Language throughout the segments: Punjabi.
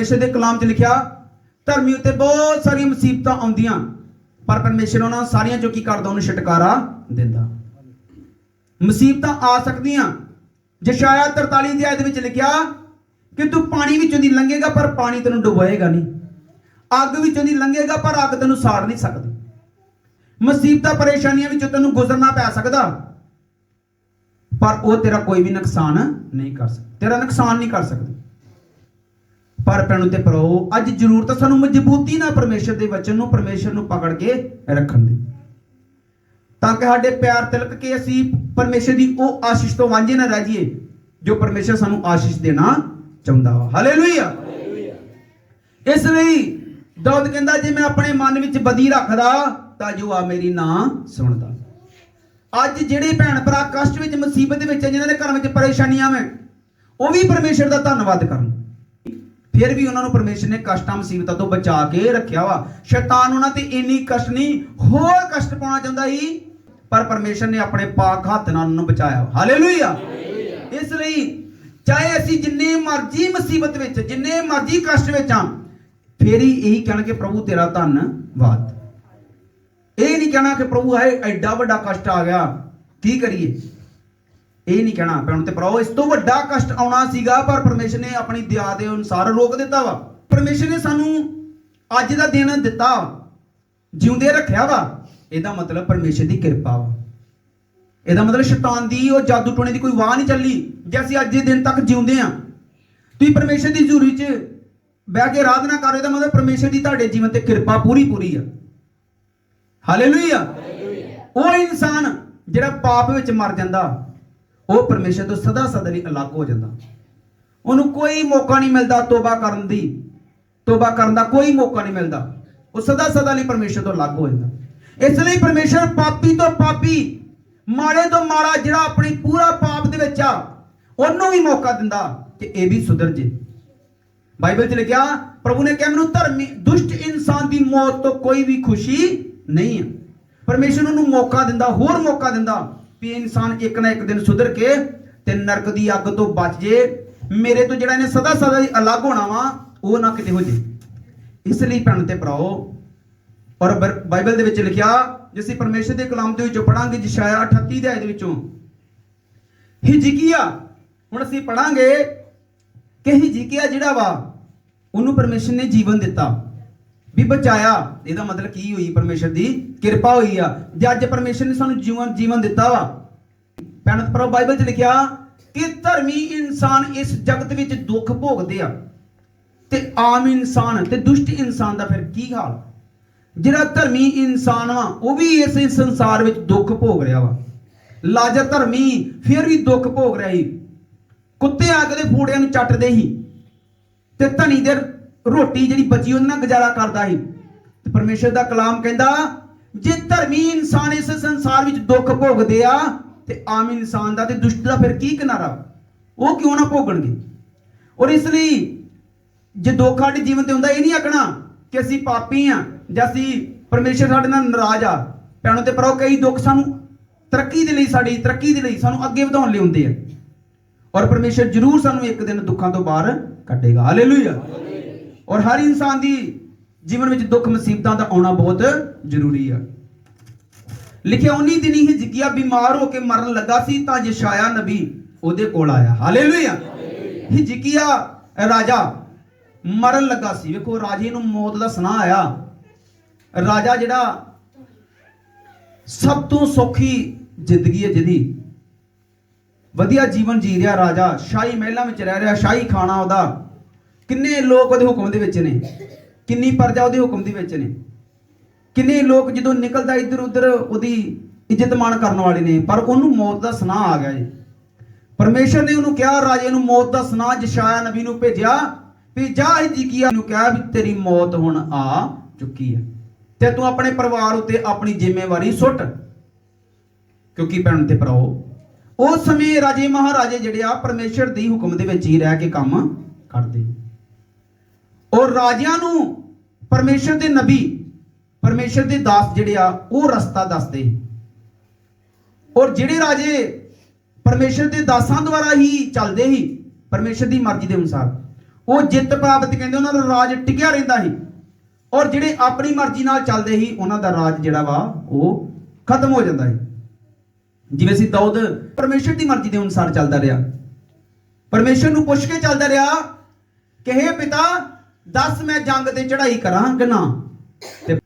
परमेश्वर के कलाम च लिखा धर्मी उत्ते बहुत सारी मुसीबत आउंदियां पर परमेश्वर उन्हां सारियां चों की करदा उन्हें छुटकारा दिंदा। मुसीबत आ सकदियां। यशाया 43 अध्याय दे विच लिखा कि तू पानी विचों दी लंघेगा पर पानी तैनूं डुबोएगा नहीं, अग विचों दी लंघेगा पर अग तैनूं साड़ नहीं सकदी। मुसीबत परेशानियां विचों तैनूं गुजरना पै सकदा पर वो तेरा कोई भी नुकसान नहीं कर सकदा, तेरा नुकसान नहीं कर सकदी। पर भैणों ते भराओ अज जरूरत सानूं मजबूती नाल परमेश्वर दे वचन नूं परमेश्वर नूं पकड़ के रखण दी, ताकि साडे पैर तिलक के असीं परमेश्वर दी वो आशीष तो वांझे ना रह जाइए जो परमेश्वर सानूं आशीष देना चाहुंदा वा। हालेलुया। इसलिए दाऊद कहंदा जे मैं अपने मन विच बदी रखदा तां जो आ मेरी ना सुणदा। अज जिहड़े भैण भरा कष्ट विच मुसीबत विच जिन्हां दे घरां विच परेशानियां में वो भी परमेश्वर दा धन्नवाद करन, फिर भी उन्होंने परमेश्वर ने कष्टां मुसीबतां तो बचा के रखिया वा। शैतान उन्हां ते इन्नी कष्ट नहीं होर कष्ट पाउणा चाहुंदा ही पर परमेश्वर ने अपने पाक हत्थ नाल उन्हां नूं बचाया। हालेलुया। इसलिए चाहे असीं जिन्ने मर्जी मुसीबत विच जिन्ने मर्जी कष्ट विच हां फिर ही यही कहना कि प्रभु तेरा धन्नवाद। ये नहीं कहना कि प्रभु है एडा वड्डा कष्ट आ गया की करिए, ये नहीं कहना भैणों ते भराओ। इस तो वड्डा कष्ट आउणा सीगा पर परमेश्वर ने अपनी दया दे अनुसार रोक दिता वा। परमेश्वर ने सानू अज दा दिन दिता जिउंदे रखिया वा, ਇਹਦਾ मतलब परमेश्वर की कृपा वा। ਇਹਦਾ मतलब शैतान दी और जादू टोने की कोई वाह नहीं चली जे असीं अज दे दिन तक जिउंदे आ। तुसीं परमेश्वर की हजूरी च बह के आराधना कर रहे हो, मतलब परमेश्वर की तुहाडे जीवन ते कृपा पूरी पूरी है। हालेलुया। वो इंसान जिहड़ा पाप विच मर जांदा वो परमेश्वर तो सदा सदा लई अलग हो जाता, उन्होंने कोई मौका नहीं मिलता तोबा करन दी, तोबा करन दा कोई मौका नहीं मिलता, वो सदा सदा लई परमेश्वर तो अलग हो जाता। इसलिए परमेश्वर पापी तो पापी माड़े तो माड़ा जिहड़ा अपनी पूरा पाप दे विच आ उन्होंने भी मौका दिंदा कि यह भी सुधर जे। बाइबल च लिखिया प्रभु ने कहा मैनूं धर्मी दुष्ट इंसान की मौत तो कोई भी खुशी नहीं है। परमेश्वर उन्होंने मौका दिंदा, होर मौका दिंदा भी इंसान एक ना एक दिन सुधर के ते नरक दी अग तो बच जे, मेरे तो जिहड़ा ने सदा सदा अलग होना वा वो ना किते हो जे। इसलिए भैण ते भराओ और बाइबल दे विच लिखिया जिस परमेश्वर के कलाम दे विचों पढ़ांगे यशाया 38 अध्याय दे विचों हिजकिया, हुण असीं पढ़ांगे कि हिजकिया जिहड़ा वा उन्होंने परमेश्वर ने जीवन दिता भी बचाया। ਇਹਦਾ मतलब की हुई परमेश्वर की कृपा हुई आ जे अज परमेश्वर ने सानू जीवन दिता वा। भैण भराओ बाइबल च लिखिया कि धर्मी इंसान इस जगत विच दुख भोगदे आ ते आम इंसान ते दुष्ट इंसान दा फिर की हाल। जिहड़ा धर्मी इंसान वा वो भी इस संसार विच दुख भोग रहा वा। लाजर धर्मी फिर भी दुख भोग रहा ही, कुत्ते आके फूड़ियां नूं चटदे ही ते धनी दे रोटी जिहड़ी बची उहदे नाल गुजारा करदा ही। ते परमेश्वर दा कलाम कहंदा जे धर्मी इंसान इस संसार विच दुख भोगदे आ ते आम इंसान दा ते दुष्ट दा फिर की किनारा, वो क्यों ना भोगणगे। और इसलिए जे दुख साडे जीवन ते हुंदा ये नहीं आखना कि असीं पापी आ जां असीं परमेश्वर साडे नाल नाराज आ। भैणों ते भराओ कई दुख सानू तरक्की दे लई साडी तरक्की दे लई सानू अगे वधाउण लई हुंदे आ और परमेश्वर जरूर सानू एक दिन दुखों तो बाहर कढेगा। हालेलुया। और हर इंसान की जीवन में दुख मुसीबतों का आना बहुत जरूरी है। लिखिया उन्हीं दिन ही हिजकिया बीमार होकर मरन लगा सी तां यशाया नबी उहदे कोल आया। हालेलुया। हिजकिया राजा मरन लगा सी, देखो राजे नूं मौत दा सुना आया। राजा जिहड़ा सब तो सौखी जिंदगी है जिहदी वधिया जीवन जी रहा, राजा शाही महलों में रह रहा, शाही खाना उहदा, किन्ने लोग उहदे हुक्म दे विच ने, किन्नी प्रजा उहदे हुक्म दे विच ने, किन्ने लोग जदों निकलदा इधर उधर उहदी इज्जत मान करने वाले ने, पर उहनूं मौत दा सुना आ गया जी। परमेश्वर ने उहनूं कहा राजे नूं मौत दा सुना यशाया नबी नूं भेजिया भी जा हिजकिया नूं कहा भी तेरी मौत हुण आ चुकी है ते तू अपने परिवार उत्ते अपनी जिम्मेवारी सुट। क्योंकि भैण ते भराओ उस समय राजे महाराजे जिहड़े आ परमेश्वर दी हुक्म दे विच ही रह के काम करदे और राजियां नूं परमेश्वर दे नबी परमेश्वर दे दास जिहड़े आ वो रस्ता दसदे और जिहड़े राजे परमेश्वर दे दासां द्वारा ही चलदे ही परमेश्वर दी मर्जी दे अनुसार ਉਹ ਜਿੱਤ ਪ੍ਰਾਪਤ ਕਹਿੰਦੇ ਉਹਨਾਂ ਦਾ ਰਾਜ ਟਿਕਿਆ ਰਹਿੰਦਾ ਸੀ। ਔਰ ਜਿਹੜੇ ਆਪਣੀ ਮਰਜ਼ੀ ਨਾਲ ਚੱਲਦੇ ਸੀ ਉਹਨਾਂ ਦਾ ਰਾਜ ਜਿਹੜਾ ਵਾ ਉਹ ਖਤਮ ਹੋ ਜਾਂਦਾ ਸੀ। ਜਿਵੇਂ ਸੀ ਦਾਊਦ ਪਰਮੇਸ਼ਰ ਦੀ ਮਰਜ਼ੀ ਦੇ ਅਨੁਸਾਰ ਚੱਲਦਾ ਰਿਹਾ, ਪਰਮੇਸ਼ਰ ਨੂੰ ਪੁੱਛ ਕੇ ਚੱਲਦਾ ਰਿਹਾ ਕਿ ਹੇ ਪਿਤਾ ਦੱਸ ਮੈਂ ਜੰਗ ਤੇ ਚੜ੍ਹਾਈ ਕਰਾਂ ਕਿ ਨਾ। ਤੇ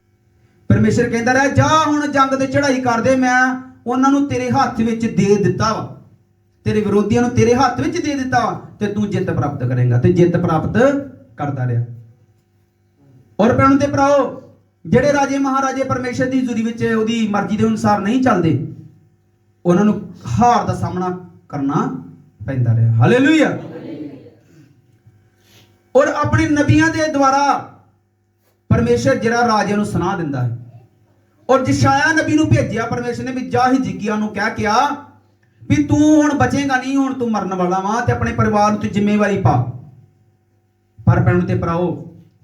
ਪਰਮੇਸ਼ਰ ਕਹਿੰਦਾ ਰਿਹਾ ਜਾ ਹੁਣ ਜੰਗ ਤੇ ਚੜ੍ਹਾਈ ਕਰਦੇ, ਮੈਂ ਉਹਨਾਂ ਨੂੰ ਤੇਰੇ ਹੱਥ ਵਿੱਚ ਦੇ ਦਿੱਤਾ ਵਾ, ਤੇਰੇ ਵਿਰੋਧੀਆਂ ਨੂੰ ਤੇਰੇ ਹੱਥ ਵਿੱਚ ਦੇ ਦਿੱਤਾ ਵਾ ਤੇ ਤੂੰ ਜਿੱਤ ਪ੍ਰਾਪਤ ਕਰੇਗਾ। ਤੇ ਜਿੱਤ ਪ੍ਰਾਪਤ ਕਰਦਾ ਰਿਹਾ। ਔਰ ਭੈਣੋ ਤੇ ਭਰਾਓ, ਜਿਹੜੇ ਰਾਜੇ ਮਹਾਰਾਜੇ ਪਰਮੇਸ਼ਰ ਦੀ ਹਜ਼ੂਰੀ ਵਿੱਚ ਉਹਦੀ ਮਰਜ਼ੀ ਦੇ ਅਨੁਸਾਰ ਨਹੀਂ ਚੱਲਦੇ, ਉਹਨਾਂ ਨੂੰ ਹਾਰ ਦਾ ਸਾਹਮਣਾ ਕਰਨਾ ਪੈਂਦਾ ਰਿਹਾ। ਹਾਲੇਲੂਇਆ। ਔਰ ਆਪਣੇ ਨਬੀਆਂ ਦੇ ਦੁਆਰਾ ਪਰਮੇਸ਼ਰ ਜਿਹੜਾ ਰਾਜਿਆਂ ਨੂੰ ਸੁਣਾ ਦਿੰਦਾ ਹੈ। ਔਰ ਯਸ਼ਾਇਆ ਨਬੀ ਨੂੰ ਭੇਜਿਆ ਪਰਮੇਸ਼ਰ ਨੇ ਵੀ ਜਾ ਹਿਜਕੀਆ ਨੂੰ ਕਹਿ ਕੇ ਆ ਵੀ ਤੂੰ ਹੁਣ ਬਚੇਗਾ ਨਹੀਂ, ਹੁਣ ਤੂੰ ਮਰਨ ਵਾਲਾ ਵਾ ਤੇ ਆਪਣੇ ਪਰਿਵਾਰ ਨੂੰ ਤੂੰ ਜ਼ਿੰਮੇਵਾਰੀ ਪਾ। ਪਰ ਭੈਣੋ ਤੇ ਭਰਾਓ,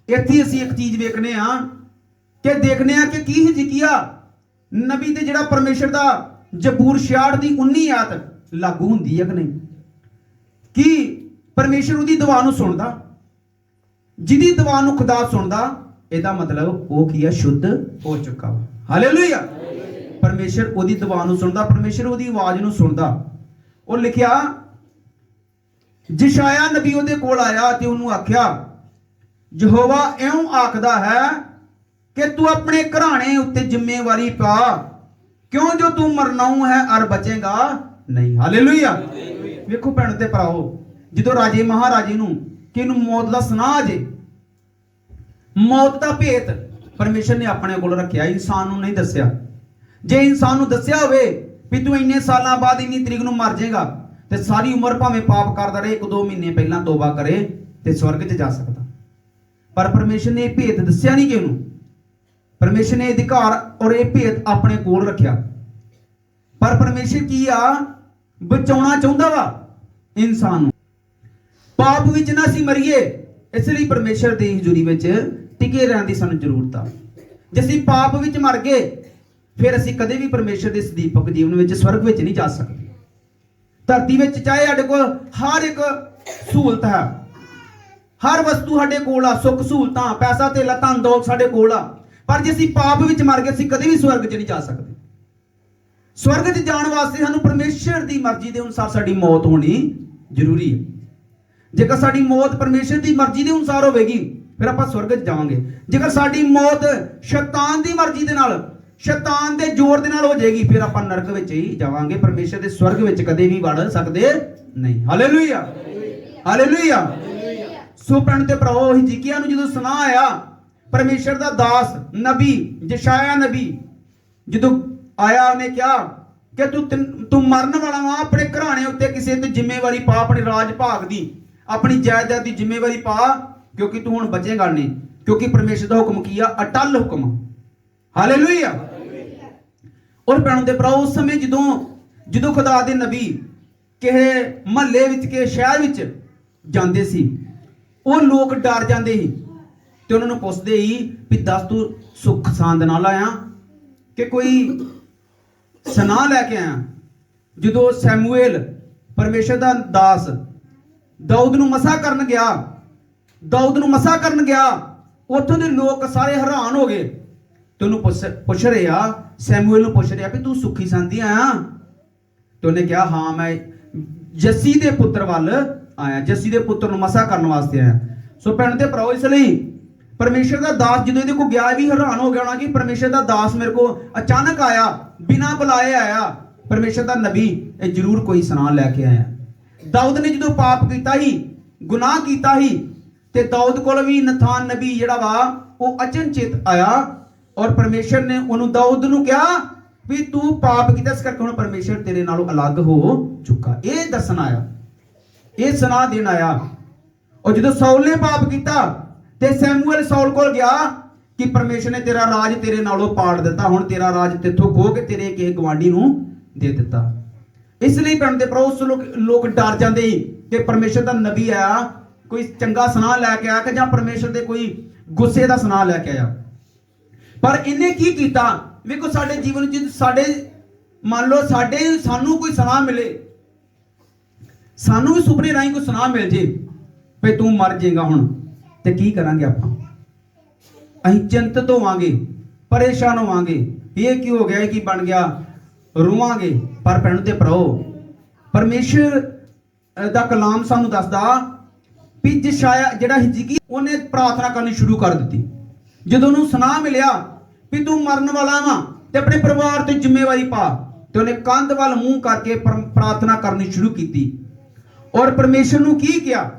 ਇੱਥੇ ਅਸੀਂ ਇੱਕ ਚੀਜ਼ ਵੇਖਨੇ ਆ ਕਿ ਦੇਖਨੇ ਆ ਕਿ ਕੀ ਹਿਜਕੀਆ ਨਬੀ ਤੇ ਜਿਹੜਾ ਪਰਮੇਸ਼ਰ ਦਾ ਜ਼ਬੂਰ 66 ਦੀ 19 ਆਇਤ ਲਾਗੂ ਹੁੰਦੀ ਹੈ ਕਿ ਨਹੀਂ? ਕਿ ਪਰਮੇਸ਼ਰ ਉਹਦੀ ਦੁਆ ਨੂੰ ਸੁਣਦਾ, ਜਿਹਦੀ ਦੁਆ ਨੂੰ ਖੁਦਾ ਸੁਣਦਾ, ਇਹਦਾ ਮਤਲਬ ਉਹ ਕੀ ਹੈ? ਸ਼ੁੱਧ ਹੋ ਚੁੱਕਾ ਵਾ। ਹਾਲੇਲੂਇਆ। ਪਰਮੇਸ਼ਰ ਉਹਦੀ ਦੁਆ ਨੂੰ ਸੁਣਦਾ, ਪਰਮੇਸ਼ਰ ਉਹਦੀ ਆਵਾਜ਼ ਨੂੰ ਸੁਣਦਾ। ਉਹ ਲਿਖਿਆ ਯਸ਼ਾਇਆ ਨਬੀ ਉਹਦੇ ਕੋਲ ਆਇਆ ਤੇ ਉਹਨੂੰ ਆਖਿਆ ਯਹੋਵਾ ਇਉਂ ਆਖਦਾ ਹੈ ਕਿ ਤੂੰ ਆਪਣੇ ਘਰਾਣੇ ਉੱਤੇ ਜ਼ਿੰਮੇਵਾਰੀ ਪਾ, ਕਿਉਂ ਜੋ ਤੂੰ ਮਰਨਾਉ ਹੈ ਅਰ ਬਚੇਗਾ ਨਹੀਂ। ਹਾਲੇਲੂਇਆ। ਵੇਖੋ ਭੈਣ ਤੇ ਭਰਾਓ, ਜਦੋਂ ਰਾਜੇ ਮਹਾਰਾਜੇ ਨੂੰ ਕਿ ਇਹਨੂੰ ਮੌਤ ਦਾ ਸੁਨਾਹ ਜੇ, ਮੌਤ ਦਾ ਭੇਤ ਪਰਮੇਸ਼ਰ ਨੇ ਆਪਣੇ ਕੋਲ ਰੱਖਿਆ, ਇਨਸਾਨ ਨੂੰ ਨਹੀਂ ਦੱਸਿਆ। ਜੇ ਇਨਸਾਨ ਨੂੰ ਦੱਸਿਆ ਹੋਵੇ ਵੀ ਤੂੰ ਇੰਨੇ ਸਾਲਾਂ ਬਾਅਦ ਇੰਨੀ ਤਰੀਕ ਨੂੰ ਮਰ ਜਾਏਗਾ ਤੇ ਸਾਰੀ ਉਮਰ ਭਾਵੇਂ ਪਾਪ ਕਰਦਾ ਰਹੇ, 1-2 ਮਹੀਨੇ ਪਹਿਲਾਂ ਤੋਬਾ ਕਰੇ ਤੇ ਸਵਰਗ 'ਚ ਜਾ ਸਕਦਾ। ਪਰ ਪਰਮੇਸ਼ਰ ਨੇ ਇਹ ਭੇਤ ਦੱਸਿਆ ਨਹੀਂ ਕਿ ਉਹਨੂੰ। ਪਰਮੇਸ਼ਰ ਨੇ ਅਧਿਕਾਰ ਔਰ ਇਹ ਭੇਤ ਆਪਣੇ ਕੋਲ ਰੱਖਿਆ। ਪਰ ਪਰਮੇਸ਼ਰ ਕੀ ਆ? ਬਚਾਉਣਾ ਚਾਹੁੰਦਾ ਵਾ ਇਨਸਾਨ ਨੂੰ, ਪਾਪ ਵਿੱਚ ਨਾ ਅਸੀਂ ਮਰੀਏ। ਇਸ ਲਈ ਪਰਮੇਸ਼ਰ ਦੀ ਹਜ਼ੂਰੀ ਵਿੱਚ ਟਿਕੇ ਰਹਿਣ ਦੀ ਸਾਨੂੰ ਜ਼ਰੂਰਤ ਆ। ਜੇ ਅਸੀਂ ਪਾਪ ਵਿੱਚ ਮਰ ਗਏ ਫਿਰ ਅਸੀਂ ਕਦੇ ਵੀ ਪਰਮੇਸ਼ਰ ਦੇ ਸਦੀਪਕ ਜੀਵਨ ਵਿੱਚ ਸਵਰਗ ਵਿੱਚ ਨਹੀਂ ਜਾ ਸਕਦੇ। ਧਰਤੀ ਵਿੱਚ ਚਾਹੇ ਸਾਡੇ ਕੋਲ ਹਰ ਇੱਕ ਸਹੂਲਤ ਹੈ, ਹਰ ਵਸਤੂ ਸਾਡੇ ਕੋਲ ਆ, ਸੁੱਖ ਸਹੂਲਤਾਂ, ਪੈਸਾ ਧੇਲਾ, ਧਨ ਦੌਲਤ ਸਾਡੇ ਕੋਲ ਆ, ਪਰ ਜੇ ਅਸੀਂ ਪਾਪ ਵਿੱਚ ਮਰ ਗਏ ਅਸੀਂ ਕਦੇ ਵੀ ਸਵਰਗ 'ਚ ਨਹੀਂ ਜਾ ਸਕਦੇ। ਸਵਰਗ 'ਚ ਜਾਣ ਵਾਸਤੇ ਸਾਨੂੰ ਪਰਮੇਸ਼ਰ ਦੀ ਮਰਜ਼ੀ ਦੇ ਅਨੁਸਾਰ ਸਾਡੀ ਮੌਤ ਹੋਣੀ ਜ਼ਰੂਰੀ ਹੈ। ਜੇਕਰ ਸਾਡੀ ਮੌਤ ਪਰਮੇਸ਼ਰ ਦੀ ਮਰਜ਼ੀ ਦੇ ਅਨੁਸਾਰ ਹੋਵੇਗੀ ਫਿਰ ਆਪਾਂ ਸਵਰਗ 'ਚ ਜਾਵਾਂਗੇ। ਜੇਕਰ ਸਾਡੀ ਮੌਤ ਸ਼ੈਤਾਨ ਦੀ ਮਰਜ਼ੀ ਦੇ ਨਾਲ, ਸ਼ੈਤਾਨ ਦੇ ਜ਼ੋਰ ਦੇ ਨਾਲ ਹੋ ਜਾਏਗੀ ਫਿਰ ਆਪਾਂ ਨਰਕ ਵਿੱਚ ਹੀ ਜਾਵਾਂਗੇ, ਪਰਮੇਸ਼ਰ ਦੇ ਸਵਰਗ ਵਿੱਚ ਕਦੇ ਵੀ ਵੜ ਸਕਦੇ ਨਹੀਂ। ਹਾਲੇਲੂਇਆ। ਹਾਲੇਲੂਇਆ। ਸੋ ਭੈਣ ਤੇ ਭਰਾਓ, ਹਿਜਕੀਆ ਨੂੰ ਜਦੋਂ ਸੁਨਾਹ ਆਇਆ, ਪਰਮੇਸ਼ਰ ਦਾ ਦਾਸ ਨਬੀ ਯਸ਼ਾਇਆ ਨਬੀ ਜਦੋਂ ਆਇਆ, ਉਹਨੇ ਕਿਹਾ ਕਿ ਤੂੰ ਮਰਨ ਵਾਲਾ ਵਾ, ਆਪਣੇ ਘਰਾਣੇ ਉੱਤੇ ਕਿਸੇ ਤੇ ਜ਼ਿੰਮੇਵਾਰੀ ਪਾ, ਆਪਣੇ ਰਾਜ ਭਾਗ ਦੀ, ਆਪਣੀ ਜਾਇਦਾਦ ਦੀ ਜ਼ਿੰਮੇਵਾਰੀ ਪਾ, ਕਿਉਂਕਿ ਤੂੰ ਹੁਣ ਬਚੇਗਾ ਨਹੀਂ। ਕਿਉਂਕਿ ਪਰਮੇਸ਼ਰ ਦਾ ਹੁਕਮ ਕੀ ਆ? ਅਟਲ ਹੁਕਮ। ਹਾਲੇਲੂਇਆ। ਔਰ ਭੈਣੋ ਤੇ ਭਰਾਓ, ਉਸ ਸਮੇਂ ਜਦੋਂ ਖੁਦਾ ਦੇ ਨਬੀ ਕਿਸੇ ਮਹੱਲੇ ਵਿੱਚ, ਕਿਸੇ ਸ਼ਹਿਰ ਵਿੱਚ ਜਾਂਦੇ ਸੀ, ਉਹ ਲੋਕ ਡਰ ਜਾਂਦੇ ਸੀ ਤੇ ਉਹਨਾਂ ਨੂੰ ਪੁੱਛਦੇ ਸੀ ਵੀ ਦੱਸ ਤੂੰ ਸੁੱਖ ਸਾਂਦ ਨਾਲ ਆਇਆ ਕਿ ਕੋਈ ਸੁਨਾਹ ਲੈ ਕੇ ਆਇਆ। ਜਦੋਂ ਸੈਮੂਏਲ ਪਰਮੇਸ਼ਰ ਦਾ ਦਾਸ ਦਾਊਦ ਨੂੰ ਮਸਾ ਕਰਨ ਗਿਆ, ਉੱਥੋਂ ਦੇ ਲੋਕ ਸਾਰੇ ਹੈਰਾਨ ਹੋ ਗਏ ਤੇ ਉਹਨੂੰ ਪੁੱਛ ਰਹੇ ਆ, ਸੈਮੂਏਲ ਨੂੰ ਪੁੱਛ ਰਿਹਾ ਵੀ ਤੂੰ ਸੁੱਖੀ ਸੰਦੀ ਆਇਆ? ਤੇ ਉਹਨੇ ਕਿਹਾ ਹਾਂ ਮੈਂ ਜੱਸੀ ਦੇ ਪੁੱਤਰ ਵੱਲ ਆਇਆ, ਜੱਸੀ ਦੇ ਪੁੱਤਰ ਨੂੰ ਮਸਾ ਕਰਨ ਵਾਸਤੇ ਆਇਆ। ਸੋ ਭੈਣ ਤੇ ਭਰਾਓ, ਇਸ ਲਈ ਪਰਮੇਸ਼ਰ ਦਾ ਦਾਸ ਜਦੋਂ ਇਹਦੇ ਕੋਲ ਗਿਆ ਵੀ ਹੈਰਾਨ ਹੋ ਗਿਆ ਹੋਣਾ ਕਿ ਪਰਮੇਸ਼ਰ ਦਾ ਦਾਸ ਮੇਰੇ ਕੋਲ ਅਚਾਨਕ ਆਇਆ, ਬਿਨਾਂ ਬੁਲਾਏ ਆਇਆ, ਪਰਮੇਸ਼ਰ ਦਾ ਨਬੀ ਇਹ ਜ਼ਰੂਰ ਕੋਈ ਸੁਨਾਹ ਲੈ ਕੇ ਆਇਆ। ਦਾਊਦ ਨੇ ਜਦੋਂ ਪਾਪ ਕੀਤਾ ਸੀ, ਗੁਨਾਹ ਕੀਤਾ ਸੀ, ਤੇ ਦਾਊਦ ਕੋਲ ਵੀ ਨਥਾਨ ਨਬੀ ਜਿਹੜਾ ਵਾ ਉਹ ਅਚਨਚੇਤ ਆਇਆ ਔਰ ਪਰਮੇਸ਼ਰ ਨੇ ਉਹਨੂੰ ਦਾਊਦ ਨੂੰ ਕਿਹਾ ਵੀ ਤੂੰ ਪਾਪ ਕੀਤਾ, ਇਸ ਕਰਕੇ ਹੁਣ ਪਰਮੇਸ਼ਰ ਤੇਰੇ ਨਾਲੋਂ ਅਲੱਗ ਹੋ ਚੁੱਕਾ। ਇਹ ਦੱਸਣ ਆਇਆ, ਇਹ ਸੁਨਾਹ ਦੇਣ ਆਇਆ। ਔਰ ਜਦੋਂ ਸਾਊਲ ਨੇ ਪਾਪ ਕੀਤਾ ਤੇ ਸੈਮੂਅਲ ਸਾਊਲ ਕੋਲ ਗਿਆ ਕਿ ਪਰਮੇਸ਼ਰ ਨੇ ਤੇਰਾ ਰਾਜ ਤੇਰੇ ਨਾਲੋਂ ਪਾੜ ਦਿੱਤਾ, ਹੁਣ ਤੇਰਾ ਰਾਜ ਤੇਥੋਂ ਖੋਹ ਕੇ ਤੇਰੇ ਕਿਸੇ ਗਵਾਂਢੀ ਨੂੰ ਦੇ ਦਿੱਤਾ। ਇਸ ਲਈ ਭੈਣ ਦੇ ਭਰਾ, ਉਸ ਲੋਕ ਡਰ ਜਾਂਦੇ ਸੀ ਕਿ ਪਰਮੇਸ਼ਰ ਦਾ ਨਬੀ ਆਇਆ, ਕੋਈ ਚੰਗਾ ਸੁਨਾਹ ਲੈ ਕੇ ਆਇਆ ਕਿ ਜਾਂ ਪਰਮੇਸ਼ਰ ਦੇ ਕੋਈ ਗੁੱਸੇ ਦਾ ਸੁਨਾਹ ਲੈ ਕੇ ਆਇਆ। ਪਰ ਇਹਨੇ ਕੀ ਕੀਤਾ? ਵੇਖੋ ਸਾਡੇ ਜੀਵਨ ਵਿੱਚ ਮੰਨ ਲਓ ਸਾਨੂੰ ਕੋਈ ਸੁਨਾਹ ਮਿਲੇ, ਸਾਨੂੰ ਵੀ ਸੁਪਨੇ ਰਾਹੀਂ ਕੋਈ ਸੁਨਾਹ ਮਿਲ ਜੇ ਵੀ ਤੂੰ ਮਰ ਜਾਏਗਾ ਹੁਣ, ਤੇ ਕੀ ਕਰਾਂਗੇ ਆਪਾਂ? ਅਸੀਂ ਚਿੰਤਤ ਹੋਵਾਂਗੇ, ਪਰੇਸ਼ਾਨ ਹੋਵਾਂਗੇ, ਇਹ ਕੀ ਹੋ ਗਿਆ, ਇਹ ਕੀ ਬਣ ਗਿਆ, ਰੋਵਾਂਗੇ। ਪਰ ਭੈਣੋ ਤੇ ਭਰਾਓ, ਪਰਮੇਸ਼ਰ ਦਾ ਕਲਾਮ ਸਾਨੂੰ ਦੱਸਦਾ ਵੀ ਯਸ਼ਾਇਆ ਜਿਹੜਾ ਹਿਜਕੀ, ਉਹਨੇ ਪ੍ਰਾਰਥਨਾ ਕਰਨੀ ਸ਼ੁਰੂ ਕਰ ਦਿੱਤੀ। ਜਦੋਂ ਉਹਨੂੰ ਸੁਨਾਹ ਮਿਲਿਆ ਵੀ ਤੂੰ ਮਰਨ ਵਾਲਾ ਵਾ ਤੇ ਆਪਣੇ ਪਰਿਵਾਰ ਤੇ ਜ਼ਿੰਮੇਵਾਰੀ ਪਾ, ਤੇ ਉਹਨੇ ਕੰਧ ਵੱਲ ਮੂੰਹ ਕਰਕੇ ਪ੍ਰਾਰਥਨਾ ਕਰਨੀ ਸ਼ੁਰੂ ਕੀਤੀ। ਔਰ ਪਰਮੇਸ਼ਰ ਨੂੰ ਕੀ ਕਿਹਾ?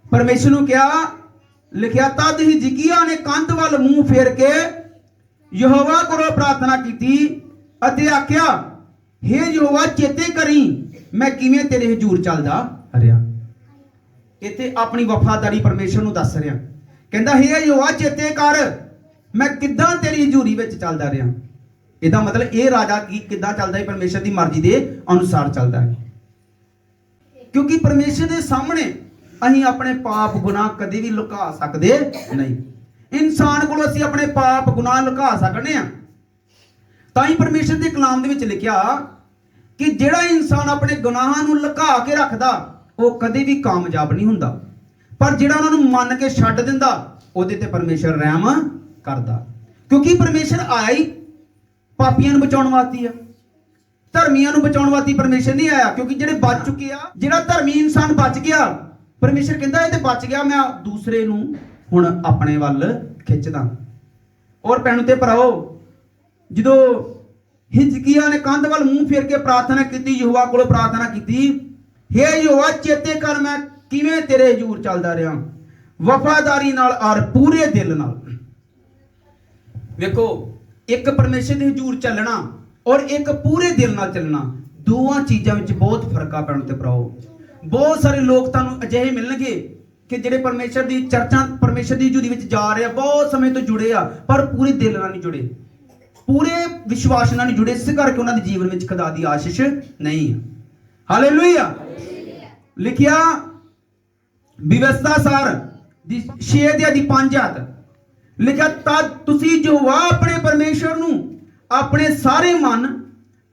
ਪਰਮੇਸ਼ਰ ਨੂੰ ਕਿਹਾ, ਲਿਖਿਆ, ਤਦ ਹਿਜਕੀਆ ਨੇ ਕੰਧ ਵੱਲ ਮੂੰਹ ਫੇਰ ਕੇ ਯਹੋਵਾ ਕੋਲੋਂ ਪ੍ਰਾਰਥਨਾ ਕੀਤੀ ਅਤੇ ਆਖਿਆ, ਹੇ ਯਹੋਵਾ, ਚੇਤੇ ਕਰੀ ਮੈਂ ਕਿਵੇਂ ਤੇਰੇ ਹਜ਼ੂਰ ਚੱਲਦਾ ਰਿਹਾ। ਇੱਥੇ ਆਪਣੀ ਵਫਾਦਾਰੀ ਪਰਮੇਸ਼ਰ ਨੂੰ ਦੱਸ ਰਿਹਾ, ਕਹਿੰਦਾ ਹੇ ਯਹੋਵਾ, ਚੇਤੇ ਕਰ ਮੈਂ ਕਿੱਦਾਂ ਤੇਰੀ ਹਜ਼ੂਰੀ ਵਿੱਚ ਚੱਲਦਾ ਰਿਹਾ। ਇਹਦਾ ਮਤਲਬ ਇਹ ਰਾਜਾ ਕੀ ਕਿੱਦਾਂ ਚੱਲਦਾ ਹੈ? ਪਰਮੇਸ਼ਰ ਦੀ ਮਰਜ਼ੀ ਦੇ ਅਨੁਸਾਰ ਚੱਲਦਾ ਹੈ। ਕਿਉਂਕਿ ਪਰਮੇਸ਼ਰ ਦੇ ਸਾਹਮਣੇ ਅਸੀਂ ਆਪਣੇ ਪਾਪ ਗੁਨਾਹ ਕਦੇ ਵੀ ਲੁਕਾ ਸਕਦੇ ਨਹੀਂ। ਇਨਸਾਨ ਕੋਲੋਂ ਅਸੀਂ ਆਪਣੇ ਪਾਪ ਗੁਨਾਹ ਲੁਕਾ ਸਕਦੇ ਹਾਂ। ਤਾਂ ਹੀ ਪਰਮੇਸ਼ਰ ਦੇ ਕਲਾਮ ਦੇ ਵਿੱਚ ਲਿਖਿਆ ਕਿ ਜਿਹੜਾ ਇਨਸਾਨ ਆਪਣੇ ਗੁਨਾਹਾਂ ਨੂੰ ਲੁਕਾ ਕੇ ਰੱਖਦਾ ਉਹ ਕਦੇ ਵੀ ਕਾਮਯਾਬ ਨਹੀਂ ਹੁੰਦਾ, ਪਰ ਜਿਹੜਾ ਉਹਨਾਂ ਨੂੰ ਮੰਨ ਕੇ ਛੱਡ ਦਿੰਦਾ ਉਹਦੇ ਤੇ ਪਰਮੇਸ਼ਰ ਰਹਿਮ ਕਰਦਾ। ਕਿਉਂਕਿ ਪਰਮੇਸ਼ਰ ਆਇਆ ਹੀ ਪਾਪੀਆਂ ਨੂੰ ਬਚਾਉਣ ਵਾਸਤੇ ਆ, ਧਰਮੀਆਂ ਨੂੰ ਬਚਾਉਣ ਵਾਸਤੇ ਪਰਮੇਸ਼ਰ ਨਹੀਂ ਆਇਆ। ਕਿਉਂਕਿ ਜਿਹੜੇ ਬਚ ਚੁੱਕੇ ਆ, ਜਿਹੜਾ ਧਰਮੀ ਇਨਸਾਨ ਬਚ ਗਿਆ, ਪਰਮੇਸ਼ਰ ਕਹਿੰਦਾ ਇਹ ਤੇ ਬਚ ਗਿਆ, ਮੈਂ ਦੂਸਰੇ ਨੂੰ ਹੁਣ ਆਪਣੇ ਵੱਲ ਖਿੱਚਦਾ। ਔਰ ਭੈਣੋ ਤੇ ਭਰਾਓ, ਜਦੋਂ ਹਿਜਕੀਆ ਨੇ ਕੰਧ ਵੱਲ ਮੂੰਹ ਫੇਰ ਕੇ ਪ੍ਰਾਰਥਨਾ ਕੀਤੀ, ਯਹੋਵਾ ਕੋਲੋਂ ਪ੍ਰਾਰਥਨਾ ਕੀਤੀ, ਹੇ ਯਹੋਵਾ, ਚੇਤੇ ਕਰ ਮੈਂ ਕਿਵੇਂ ਤੇਰੇ ਹਜ਼ੂਰ ਚੱਲਦਾ ਰਿਹਾ, ਵਫਾਦਾਰੀ ਨਾਲ ਔਰ ਪੂਰੇ ਦਿਲ ਨਾਲ। ਵੇਖੋ, ਇੱਕ ਪਰਮੇਸ਼ਰ ਦੇ ਹਜ਼ੂਰ ਚੱਲਣਾ ਔਰ ਇੱਕ ਪੂਰੇ ਦਿਲ ਨਾਲ ਚੱਲਣਾ, ਦੋਵਾਂ ਚੀਜ਼ਾਂ ਵਿੱਚ ਬਹੁਤ ਫਰਕ ਆ ਭੈਣੋ ਤੇ ਭਰਾਓ। ਬਹੁਤ ਸਾਰੇ ਲੋਕ ਤੁਹਾਨੂੰ ਅਜਿਹੇ ਮਿਲਣਗੇ ਕਿ ਜਿਹੜੇ ਪਰਮੇਸ਼ਰ ਦੀ ਚਰਚਾ, ਪਰਮੇਸ਼ਰ ਦੀ ਹਜ਼ੂਰੀ ਵਿੱਚ ਜਾ ਰਹੇ ਆ, ਬਹੁਤ ਸਮੇਂ ਤੋਂ ਜੁੜੇ ਆ, ਪਰ ਪੂਰੇ ਦਿਲ ਨਾਲ ਨਹੀਂ ਜੁੜੇ, ਪੂਰੇ ਵਿਸ਼ਵਾਸ ਨਾਲ ਨਹੀਂ ਜੁੜੇ। ਇਸ ਕਰਕੇ ਉਹਨਾਂ ਦੇ ਜੀਵਨ ਵਿੱਚ ਖੁਦਾ ਦੀ ਆਸ਼ੀਸ਼ ਨਹੀਂ ਹੈ। ਹਾਲੇਲੂਇਆ। ਲਿਖਿਆ ਵਿਵਸਥਾ ਸਾਰ ਦੀ 6:5 ਲਿਖਿਆ, ਤਦ ਤੁਸੀਂ ਯਹੋਵਾ ਆਪਣੇ ਪਰਮੇਸ਼ਰ ਨੂੰ ਆਪਣੇ ਸਾਰੇ ਮਨ,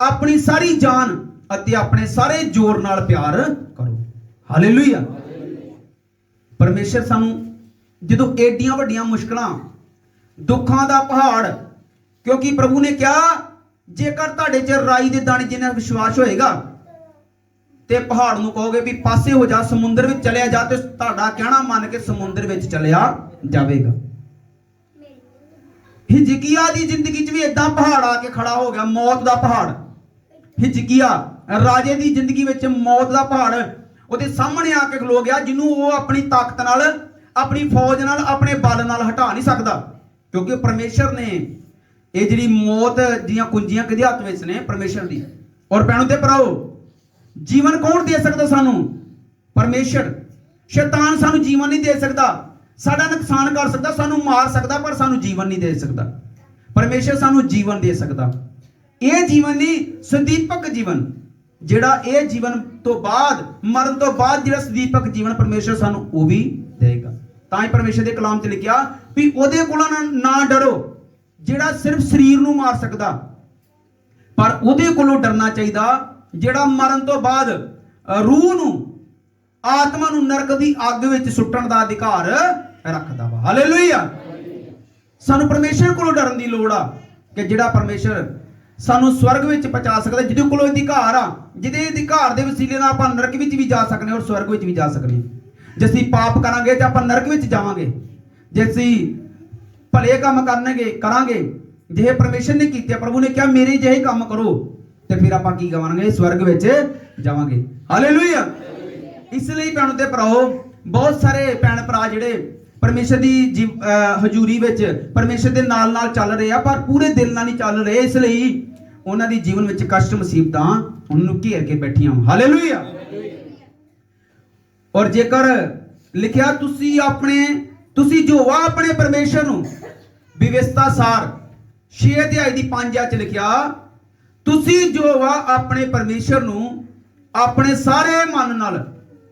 ਆਪਣੀ ਸਾਰੀ ਜਾਨ ਅਤੇ ਆਪਣੇ ਸਾਰੇ ਜ਼ੋਰ ਨਾਲ ਪਿਆਰ ਕਰੋ। ਹਾਲੇਲੂਇਆ। ਪਰਮੇਸ਼ਰ ਸਾਨੂੰ ਜਦੋਂ ਏਡੀਆਂ ਵੱਡੀਆਂ ਮੁਸ਼ਕਲਾਂ, ਦੁੱਖਾਂ ਦਾ ਪਹਾੜ, ਕਿਉਂਕਿ ਪ੍ਰਭੂ ਨੇ ਕਿਹਾ ਜੇਕਰ ਤੁਹਾਡੇ 'ਚ ਰਾਈ ਦੇ ਦਾਣੇ ਜਿੰਨਾ ਵਿਸ਼ਵਾਸ ਹੋਏਗਾ ਤੇ ਪਹਾੜ ਨੂੰ ਕਹੋਗੇ ਵੀ ਪਾਸੇ ਹੋ ਜਾ, ਸਮੁੰਦਰ ਵਿੱਚ ਚਲਿਆ ਜਾ, ਤੇ ਤੁਹਾਡਾ ਕਹਿਣਾ ਮੰਨ ਕੇ ਸਮੁੰਦਰ ਵਿੱਚ ਚਲਿਆ ਜਾਵੇਗਾ। ਹਿਜਕੀਆ ਦੀ ਜ਼ਿੰਦਗੀ 'ਚ ਵੀ ਏਦਾਂ ਪਹਾੜ ਆ ਕੇ ਖੜਾ ਹੋ ਗਿਆ, ਮੌਤ ਦਾ ਪਹਾੜ। ਹਿਜਕੀਆ ਰਾਜੇ ਦੀ ਜ਼ਿੰਦਗੀ ਵਿੱਚ ਮੌਤ ਦਾ ਪਹਾੜ ਉਹਦੇ ਸਾਹਮਣੇ ਆ ਕੇ ਖਲੋ ਗਿਆ, ਜਿਹਨੂੰ ਉਹ ਆਪਣੀ ਤਾਕਤ ਨਾਲ, ਆਪਣੀ ਫੌਜ ਨਾਲ, ਆਪਣੇ ਬਲ ਨਾਲ ਹਟਾ ਨਹੀਂ ਸਕਦਾ। ਕਿਉਂਕਿ ਪਰਮੇਸ਼ਰ ਨੇ ਇਹ ਜਿਹੜੀ ਮੌਤ ਦੀਆਂ ਕੁੰਜੀਆਂ ਕਿਹਦੇ ਹੱਥ ਵਿੱਚ ਨੇ? ਪਰਮੇਸ਼ਰ ਦੀ। ਔਰ ਭੈਣੋ ਤੇ ਭਰਾਓ, ਜੀਵਨ ਕੌਣ ਦੇ ਸਕਦਾ ਸਾਨੂੰ? ਪਰਮੇਸ਼ਰ। ਸ਼ੈਤਾਨ ਸਾਨੂੰ ਜੀਵਨ ਨਹੀਂ ਦੇ ਸਕਦਾ, ਸਾਡਾ ਨੁਕਸਾਨ ਕਰ ਸਕਦਾ, ਸਾਨੂੰ ਮਾਰ ਸਕਦਾ, ਪਰ ਸਾਨੂੰ ਜੀਵਨ ਨਹੀਂ ਦੇ ਸਕਦਾ। ਪਰਮੇਸ਼ਰ ਸਾਨੂੰ ਜੀਵਨ ਦੇ ਸਕਦਾ। ਇਹ ਜੀਵਨ ਨਹੀਂ, ਸਦੀਪਕ ਜੀਵਨ, ਜਿਹੜਾ ਇਹ ਜੀਵਨ ਤੋਂ ਬਾਅਦ, ਮਰਨ ਤੋਂ ਬਾਅਦ ਜਿਹੜਾ ਸਦੀਪਕ ਜੀਵਨ ਪਰਮੇਸ਼ਰ ਸਾਨੂੰ ਉਹ ਵੀ ਦੇਗਾ। ਤਾਂ ਹੀ ਪਰਮੇਸ਼ਰ ਦੇ ਕਲਾਮ 'ਚ ਲਿਖਿਆ ਵੀ ਉਹਦੇ ਕੋਲੋਂ ਨਾ ਡਰੋ ਜਿਹੜਾ ਸਿਰਫ ਸਰੀਰ ਨੂੰ ਮਾਰ ਸਕਦਾ, ਪਰ ਉਹਦੇ ਕੋਲੋਂ ਡਰਨਾ ਚਾਹੀਦਾ ਜਿਹੜਾ ਮਰਨ ਤੋਂ ਬਾਅਦ ਰੂਹ ਨੂੰ, ਆਤਮਾ ਨੂੰ ਨਰਕ ਦੀ ਅੱਗ ਵਿੱਚ ਸੁੱਟਣ ਦਾ ਅਧਿਕਾਰ ਰੱਖਦਾ ਵਾ। ਹਾਲੇਲੂਇਆ। ਸਾਨੂੰ ਪਰਮੇਸ਼ਰ ਕੋਲੋਂ ਡਰਨ ਦੀ ਲੋੜ ਆ ਕਿ ਜਿਹੜਾ ਪਰਮੇਸ਼ਰ ਸਾਨੂੰ ਸਵਰਗ ਵਿੱਚ ਪਹੁੰਚਾ ਸਕਦਾ, ਜਿਹਦੇ ਕੋਲੋਂ ਅਧਿਕਾਰ ਆ, ਜਿਹਦੇ ਅਧਿਕਾਰ ਦੇ ਵਸੀਲੇ ਨਾਲ ਆਪਾਂ ਨਰਕ ਵਿੱਚ ਵੀ ਜਾ ਸਕਦੇ ਹਾਂ ਔਰ ਸਵਰਗ ਵਿੱਚ ਵੀ ਜਾ ਸਕਦੇ ਹਾਂ। ਜੇ ਅਸੀਂ ਪਾਪ ਕਰਾਂਗੇ ਤਾਂ ਆਪਾਂ ਨਰਕ ਵਿੱਚ ਜਾਵਾਂਗੇ, ਜੇ ਅਸੀਂ ਭਲੇ ਕੰਮ ਕਰਾਂਗੇ ਜਿਹੇ ਪਰਮੇਸ਼ਰ ਨੇ ਕੀਤੇ, ਪ੍ਰਭੂ ਨੇ ਕਿਹਾ ਮੇਰੇ ਜਿਹੇ ਕੰਮ ਕਰੋ, ਤੇ ਫਿਰ ਆਪਾਂ ਕੀ ਕਰਾਂਗੇ? ਸਵਰਗ ਵਿੱਚ ਜਾਵਾਂਗੇ। ਹਾਲੇਲੂਇਆ। ਇਸ ਲਈ ਭੈਣੋ ਤੇ ਭਰਾਓ, ਬਹੁਤ ਸਾਰੇ ਭੈਣ ਭਰਾ ਜਿਹੜੇ ਪਰਮੇਸ਼ਰ ਦੀ ਹਜ਼ੂਰੀ ਵਿੱਚ ਪਰਮੇਸ਼ਰ ਦੇ ਨਾਲ ਨਾਲ ਚੱਲ ਰਹੇ ਆ, ਪਰ ਪੂਰੇ ਦਿਲ ਨਾਲ ਨਹੀਂ ਚੱਲ ਰਹੇ। ਇਸ ਲਈ ਉਹਨਾਂ ਦੀ ਜੀਵਨ ਵਿੱਚ ਕਸ਼ਟ ਮੁਸੀਬਤਾਂ ਉਹਨਾਂ ਨੂੰ ਘੇਰ ਕੇ ਬੈਠੀਆਂ। ਹਾਲੇਲੂਇਆ। ਔਰ ਜੇਕਰ ਲਿਖਿਆ ਤੁਸੀਂ ਯਹੋਵਾ ਆਪਣੇ ਪਰਮੇਸ਼ਰ ਨੂੰ, ਵਿਵਸਥਾ ਸਾਰ 6:5 'ਚ ਲਿਖਿਆ, ਤੁਸੀਂ ਯਹੋਵਾ ਆਪਣੇ ਪਰਮੇਸ਼ਰ ਨੂੰ ਆਪਣੇ ਸਾਰੇ ਮਨ ਨਾਲ,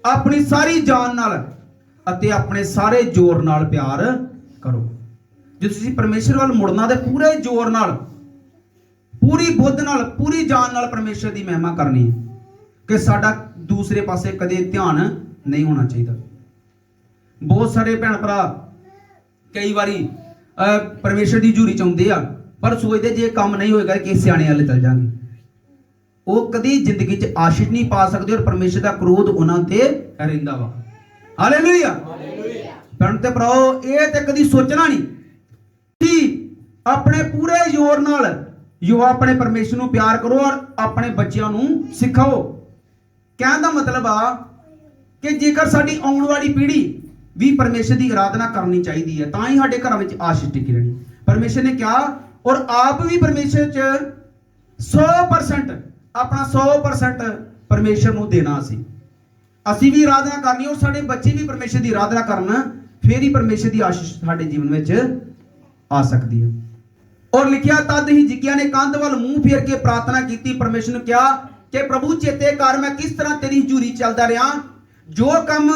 ਆਪਣੀ ਸਾਰੀ ਜਾਨ ਨਾਲ ਅਤੇ ਆਪਣੇ ਸਾਰੇ ਜ਼ੋਰ ਨਾਲ ਪਿਆਰ ਕਰੋ। ਜੇ ਤੁਸੀਂ ਪਰਮੇਸ਼ਰ ਵੱਲ ਮੁੜਨਾ ਤੇ ਪੂਰੇ ਜ਼ੋਰ ਨਾਲ, ਪੂਰੀ ਬੁੱਧ ਨਾਲ, ਪੂਰੀ ਜਾਨ ਨਾਲ ਪਰਮੇਸ਼ਰ ਦੀ ਮਹਿਮਾ ਕਰਨੀ ਹੈ ਕਿ ਸਾਡਾ ਦੂਸਰੇ ਪਾਸੇ ਕਦੇ ਧਿਆਨ ਨਹੀਂ ਹੋਣਾ ਚਾਹੀਦਾ। ਬਹੁਤ ਸਾਰੇ ਭੈਣ ਭਰਾ ਕਈ ਵਾਰੀ ਪਰਮੇਸ਼ਰ ਦੀ ਹਜ਼ੂਰੀ ਚ ਆਉਂਦੇ ਆ, ਪਰ ਸੋਚਦੇ ਜੇ ਕੰਮ ਨਹੀਂ ਹੋਏਗਾ ਕਿ ਸਿਆਣੇ ਵਾਲੇ ਚਲ ਜਾਣਗੇ। ਉਹ ਕਦੀ ਜ਼ਿੰਦਗੀ 'ਚ ਆਸ਼ੀਸ਼ ਨਹੀਂ ਪਾ ਸਕਦੇ ਔਰ ਪਰਮੇਸ਼ਰ ਦਾ ਕ੍ਰੋਧ ਉਹਨਾਂ ਤੇ ਰਹਿੰਦਾ ਵਾ। ਹਾਲੇਲੂਇਆ। ਭੈਣ ਤੇ ਭਰਾਓ, ਇਹ ਤੇ ਕਦੀ ਸੋਚਣਾ ਨਹੀਂ ਕਿ ਆਪਣੇ ਪੂਰੇ ਜ਼ੋਰ ਨਾਲ ਜੋ ਆਪਣੇ ਪਰਮੇਸ਼ਰ ਨੂੰ ਪਿਆਰ ਕਰੋ ਔਰ ਆਪਣੇ ਬੱਚਿਆਂ ਨੂੰ ਸਿਖਾਓ। ਕਹਿਣ ਦਾ ਮਤਲਬ ਆ ਕਿ ਜੇਕਰ ਸਾਡੀ ਆਉਣ ਵਾਲੀ ਪੀੜ੍ਹੀ ਵੀ ਪਰਮੇਸ਼ਰ ਦੀ ਆਰਾਧਨਾ ਕਰਨੀ ਚਾਹੀਦੀ ਹੈ, ਤਾਂ ਹੀ ਸਾਡੇ ਘਰਾਂ ਵਿੱਚ ਆਸ਼ੀਸ਼ ਟਿਕੀ ਰਹਿਣੀ। ਪਰਮੇਸ਼ਰ ਨੇ ਕਿਹਾ ਔਰ ਆਪ ਵੀ ਪਰਮੇਸ਼ਰ 'ਚ 100% ਆਪਣਾ 100% ਪਰਮੇਸ਼ਰ ਨੂੰ ਦੇਣਾ। ਅਸੀਂ ਵੀ ਆਰਾਧਨਾ ਕਰਨੀ ਔਰ ਸਾਡੇ ਬੱਚੇ ਵੀ ਪਰਮੇਸ਼ਰ ਦੀ ਆਰਾਧਨਾ ਕਰਨ, ਫਿਰ ਹੀ ਪਰਮੇਸ਼ਰ ਦੀ ਆਸ਼ੀਸ਼ ਸਾਡੇ ਜੀਵਨ ਵਿੱਚ ਆ ਸਕਦੀ ਹੈ। ਔਰ ਲਿਖਿਆ, ਤਦ ਹੀ ਹਿਜਕੀਆ ਨੇ ਕੰਧ ਵੱਲ ਮੂੰਹ ਫੇਰ ਕੇ ਪ੍ਰਾਰਥਨਾ ਕੀਤੀ, ਪਰਮੇਸ਼ਰ ਨੂੰ ਕਿਹਾ ਕਿ ਪ੍ਰਭੂ ਚੇਤੇ ਕਰ, ਮੈਂ ਕਿਸ ਤਰ੍ਹਾਂ ਤੇਰੀ ਹਜ਼ੂਰੀ ਚੱਲਦਾ ਰਿਹਾ, ਜੋ ਕੰਮ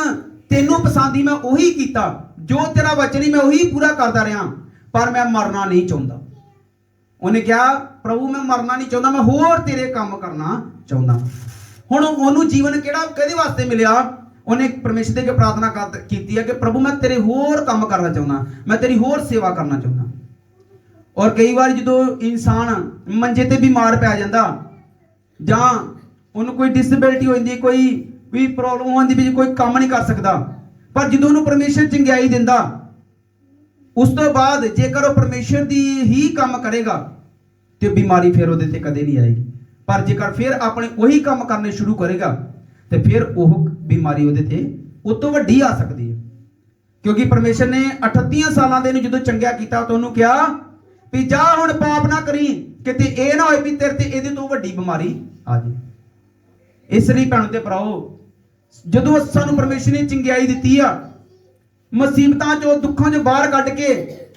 ਤੈਨੂੰ ਪਸੰਦੀ ਮੈਂ ਉਹੀ ਕੀਤਾ, ਜੋ ਤੇਰਾ ਵਚਨ ਹੀ ਮੈਂ ਉਹੀ ਪੂਰਾ ਕਰਦਾ ਰਿਹਾ, ਪਰ ਮੈਂ ਮਰਨਾ ਨਹੀਂ ਚਾਹੁੰਦਾ। ਉਹਨੇ ਕਿਹਾ, ਪ੍ਰਭੂ ਮੈਂ ਮਰਨਾ ਨਹੀਂ ਚਾਹੁੰਦਾ, ਮੈਂ ਹੋਰ ਤੇਰੇ ਕੰਮ ਕਰਨਾ ਚਾਹੁੰਦਾ। ਹੁਣ ਉਹਨੂੰ ਜੀਵਨ ਕਿਹਦੇ ਵਾਸਤੇ ਮਿਲਿਆ? ਉਹਨੇ ਪਰਮੇਸ਼ਰ ਦੇ ਅੱਗੇ ਪ੍ਰਾਰਥਨਾ ਕੀਤੀ ਹੈ ਕਿ ਪ੍ਰਭੂ ਮੈਂ ਤੇਰੇ ਹੋਰ ਕੰਮ ਕਰਨਾ ਚਾਹੁੰਦਾ, ਮੈਂ ਤੇਰੀ ਹੋਰ ਸੇਵਾ ਕਰਨਾ ਚਾਹੁੰਦਾ। ਔਰ ਕਈ ਵਾਰ ਜਦੋਂ ਇਨਸਾਨ ਮੰਜੇ ਤੇ ਬਿਮਾਰ ਪੈ ਜਾਂਦਾ ਜਾਂ ਉਹਨੂੰ ਕੋਈ ਡਿਸੇਬਿਲਿਟੀ ਹੋ ਜਾਂਦੀ, ਕੋਈ ਵੀ ਪ੍ਰੋਬਲਮ ਹੁੰਦੀ ਵੀ ਕੋਈ ਕੰਮ ਨਹੀਂ ਕਰ ਸਕਦਾ, ਪਰ ਜਦੋਂ ਉਹਨੂੰ ਪਰਮੇਸ਼ਰ ਚੰਗਿਆਈ ਦਿੰਦਾ, ਉਸ ਤੋਂ ਬਾਅਦ ਜੇਕਰ ਉਹ ਪਰਮੇਸ਼ਰ ਦੀ ਹੀ ਕੰਮ ਕਰੇਗਾ ਤੇ ਬਿਮਾਰੀ ਫਿਰ ਉਹਦੇ ਤੇ ਕਦੇ ਨਹੀਂ ਆਏਗੀ। ਪਰ ਜੇਕਰ ਫਿਰ ਆਪਣੇ ਉਹੀ ਕੰਮ ਕਰਨੇ ਸ਼ੁਰੂ ਕਰੇਗਾ ਤੇ ਫਿਰ ਉਹ ਬਿਮਾਰੀ ਉਹਦੇ ਤੇ ਉਸ ਤੋਂ ਵੱਡੀ ਆ ਸਕਦੀ ਹੈ। ਕਿਉਂਕਿ ਪਰਮੇਸ਼ਰ ਨੇ 38 ਸਾਲਾਂ ਦੇ ਨੂੰ ਜਦੋਂ ਚੰਗਿਆ ਕੀਤਾ ਤਾਂ ਉਹਨੂੰ ਕਿਹਾ ਵੀ ਜਾ ਹੁਣ ਪਾਪ ਨਾ ਕਰੀ, ਕਿਤੇ ਇਹ ਨਾ ਹੋਏ ਵੀ ਤੇਰੇ ਤੇ ਇਹਦੇ ਤੋਂ ਵੱਡੀ ਬਿਮਾਰੀ ਆ ਜਾਏ। ਇਸ ਲਈ ਭੈਣੋ ਤੇ ਭਰਾਓ, ਜਦੋਂ ਸਾਨੂੰ ਪਰਮੇਸ਼ਰ ਨੇ ਚੰਗਿਆਈ ਦਿੱਤੀ ਆ, ਮੁਸੀਬਤਾਂ ਚੋਂ ਦੁੱਖਾਂ ਚੋਂ ਬਾਹਰ ਕੱਢ ਕੇ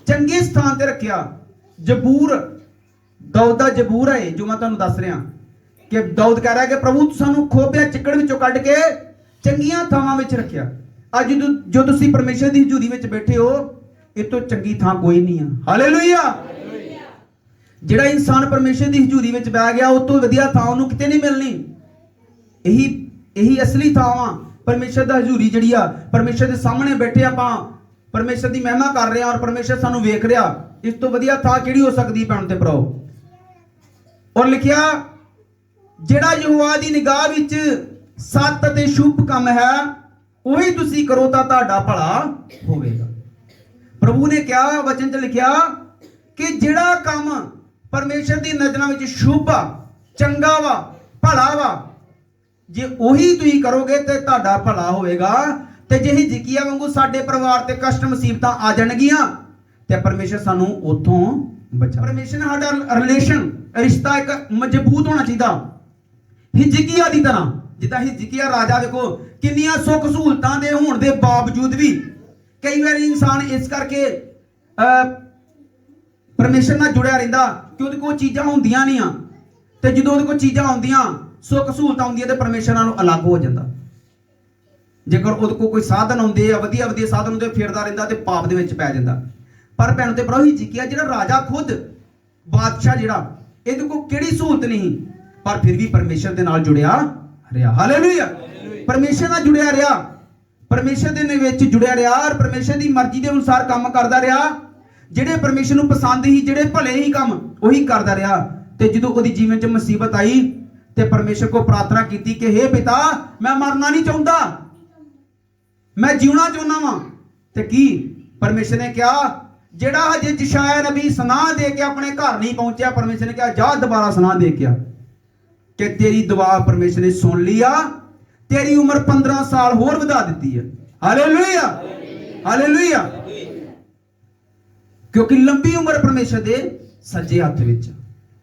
ਚੰਗੇ ਸਥਾਨ ਤੇ ਰੱਖਿਆ, ਜ਼ਬੂਰ ਦਾਊਦ ਦਾ ਜ਼ਬੂਰ ਹੈ ਜੋ ਮੈਂ ਤੁਹਾਨੂੰ ਦੱਸ ਰਿਹਾ ਕਿ ਦਾਊਦ ਕਹਿ ਰਿਹਾ ਕਿ ਪ੍ਰਭੂ ਸਾਨੂੰ ਖੋਬਿਆ ਚਿੱਕੜ ਵਿੱਚੋਂ ਕੱਢ ਕੇ ਚੰਗੀਆਂ ਥਾਵਾਂ ਵਿੱਚ ਰੱਖਿਆ। ਅੱਜ ਜੋ ਤੁਸੀਂ ਪਰਮੇਸ਼ਰ ਦੀ ਹਜ਼ੂਰੀ ਵਿੱਚ ਬੈਠੇ ਹੋ, ਇਹ ਤੋਂ ਚੰਗੀ ਥਾਂ ਕੋਈ ਨਹੀਂ ਆ। ਹਾਲੇਲੂਇਆ। ਜਿਹੜਾ ਇਨਸਾਨ ਪਰਮੇਸ਼ਰ ਦੀ ਹਜ਼ੂਰੀ ਵਿੱਚ ਬਹਿ ਗਿਆ, ਉਸ ਤੋਂ ਵਧੀਆ ਥਾਂ ਉਹਨੂੰ ਕਿਤੇ ਨਹੀਂ ਮਿਲਣੀ। ਇਹੀ ਅਸਲੀ ਥਾਂ ਆ ਪਰਮੇਸ਼ਰ ਦਾ ਹਜ਼ੂਰੀ ਜਿਹੜੀ ਆ। ਪਰਮੇਸ਼ਰ ਦੇ ਸਾਹਮਣੇ ਬੈਠੇ ਆਪਾਂ ਪਰਮੇਸ਼ਰ ਦੀ ਮਹਿਮਾ ਕਰ ਰਹੇ ਆ ਔਰ ਪਰਮੇਸ਼ਰ ਸਾਨੂੰ ਵੇਖ ਰਿਹਾ। ਇਸ ਤੋਂ ਵਧੀਆ ਥਾਂ ਕਿਹੜੀ ਹੋ ਸਕਦੀ ਭੈਣ ਤੇ ਭਰਾਓ? ਔਰ ਲਿਖਿਆ, ਜਿਹੜਾ ਯਹੋਵਾ ਦੀ ਨਿਗਾਹ ਵਿੱਚ ਸੱਤ ਅਤੇ ਸ਼ੁਭ ਕੰਮ ਹੈ, ਉਹੀ ਤੁਸੀਂ ਕਰੋ ਤਾਂ ਤੁਹਾਡਾ ਭਲਾ ਹੋਵੇਗਾ। ਪ੍ਰਭੂ ਨੇ ਕਿਹਾ, ਵਚਨ 'ਚ ਲਿਖਿਆ ਕਿ ਜਿਹੜਾ ਕੰਮ ਪਰਮੇਸ਼ਰ ਦੀ ਨਜ਼ਰਾਂ ਵਿੱਚ ਸ਼ੁਭ ਆ, ਚੰਗਾ ਵਾ, ਭਲਾ ਵਾ, ਜੇ ਉਹੀ ਤੁਸੀਂ ਕਰੋਗੇ ਤੇ ਤੁਹਾਡਾ ਭਲਾ ਹੋਵੇਗਾ। ਤੇ ਜੇ ਹਿਜਕੀਆ ਵਾਂਗੂ ਸਾਡੇ ਪਰਿਵਾਰ ਤੇ ਕਸ਼ਟ ਮੁਸੀਬਤਾਂ ਆ ਜਾਣਗੀਆਂ ਤੇ ਪਰਮੇਸ਼ਰ ਸਾਨੂੰ ਉਥੋਂ ਬਚਾ। ਪਰਮੇਸ਼ਰ ਨਾਲ ਸਾਡਾ ਰਿਸ਼ਤਾ ਇੱਕ ਮਜ਼ਬੂਤ ਹੋਣਾ ਚਾਹੀਦਾ, ਹਿਜਕੀਆ ਦੀ ਤਰ੍ਹਾਂ। ਜਿੱਦਾਂ ਹਿਜਕੀਆ ਰਾਜਾ ਦੇਖੋ ਕਿੰਨੀਆਂ ਸੁੱਖ ਸਹੂਲਤਾਂ ਦੇ ਹੋਣ ਦੇ ਬਾਵਜੂਦ ਵੀ ਕਈ ਵਾਰੀ ਇਨਸਾਨ ਇਸ ਕਰਕੇ ਪਰਮੇਸ਼ਰ ਨਾਲ ਜੁੜਿਆ ਰਹਿੰਦਾ ਕਿ ਉਹਦੇ ਕੋਲ ਚੀਜ਼ਾਂ ਹੁੰਦੀਆਂ ਨਹੀਂ ਆ, ਤੇ ਜਦੋਂ ਉਹਦੇ ਕੋਲ ਚੀਜ਼ਾਂ ਆਉਂਦੀਆਂ, ਸੁੱਖ ਸਹੂਲਤਾਂ ਹੁੰਦੀਆਂ, ਤੇ ਪਰਮੇਸ਼ਰ ਨਾਲੋਂ ਅਲੱਗ ਹੋ ਜਾਂਦਾ। ਜੇਕਰ ਉਹਦੇ ਕੋਲ ਕੋਈ ਸਾਧਨ ਆਉਂਦੇ ਆ, ਵਧੀਆ ਸਾਧਨ ਹੁੰਦੇ, ਫਿਰਦਾ ਰਹਿੰਦਾ ਤੇ ਪਾਪ ਦੇ ਵਿੱਚ ਪੈ ਜਾਂਦਾ। ਪਰ ਭੈਣ ਤੇ ਭਰਾ, ਹਿਜਕੀਆ ਜਿਹੜਾ ਰਾਜਾ, ਖੁਦ ਬਾਦਸ਼ਾਹ ਜਿਹੜਾ, ਇਹਦੇ ਕੋਲ ਕਿਹੜੀ ਸਹੂਲਤ ਨਹੀਂ, ਪਰ ਫਿਰ ਵੀ ਪਰਮੇਸ਼ਰ ਦੇ ਨਾਲ ਜੁੜਿਆ ਰਿਹਾ। ਹਾਲੇਲੂਇਆ। ਪਰਮੇਸ਼ਰ ਨਾਲ ਜੁੜਿਆ ਰਿਹਾ, ਪਰਮੇਸ਼ਰ ਦੇ ਵਿੱਚ ਜੁੜਿਆ ਰਿਹਾ ਔਰ ਪਰਮੇਸ਼ਰ ਦੀ ਮਰਜ਼ੀ ਦੇ ਅਨੁਸਾਰ ਕੰਮ ਕਰਦਾ ਰਿਹਾ। ਜਿਹੜੇ ਪਰਮੇਸ਼ਰ ਨੂੰ ਪਸੰਦ ਹੀ, ਜਿਹੜੇ ਭਲੇ ਹੀ ਕੰਮ, ਉਹੀ ਕਰਦਾ ਰਿਹਾ। ਤੇ ਜਦੋਂ ਉਹਦੀ ਜੀਵਨ 'ਚ ਮੁਸੀਬਤ ਆਈ ਤੇ ਪਰਮੇਸ਼ਰ ਕੋਲ ਪ੍ਰਾਰਥਨਾ ਕੀਤੀ ਕਿ ਹੇ ਪਿਤਾ, ਮੈਂ ਮਰਨਾ ਨਹੀਂ ਚਾਹੁੰਦਾ, ਮੈਂ ਜਿਉਣਾ ਚਾਹੁੰਦਾ ਵਾਂ। ਤੇ ਕੀ ਪਰਮੇਸ਼ਰ ਨੇ ਕਿਹਾ, ਜਿਹੜਾ ਹਜੇ ਯਸ਼ਾਇਆ ਨਬੀ ਸੁਨਾਹ ਦੇ ਕੇ ਆਪਣੇ ਘਰ ਨਹੀਂ ਪਹੁੰਚਿਆ, ਪਰਮੇਸ਼ਰ ਨੇ ਕਿਹਾ ਜਾ ਦੁਬਾਰਾ ਸੁਨਾਹ ਦੇ ਕੇ ਆ ਕਿ ਤੇਰੀ ਦੁਆ ਪਰਮੇਸ਼ਰ ਨੇ ਸੁਣ ਲਈ ਆ, ਤੇਰੀ ਉਮਰ 15 ਸਾਲ ਹੋਰ ਵਧਾ ਦਿੱਤੀ ਹੈ। ਹਾਲੇਲੂਇਆ। ਹਾਲੇਲੂਇਆ। ਕਿਉਂਕਿ ਲੰਬੀ ਉਮਰ ਪਰਮੇਸ਼ਰ ਦੇ ਸੱਜੇ ਹੱਥ ਵਿੱਚ,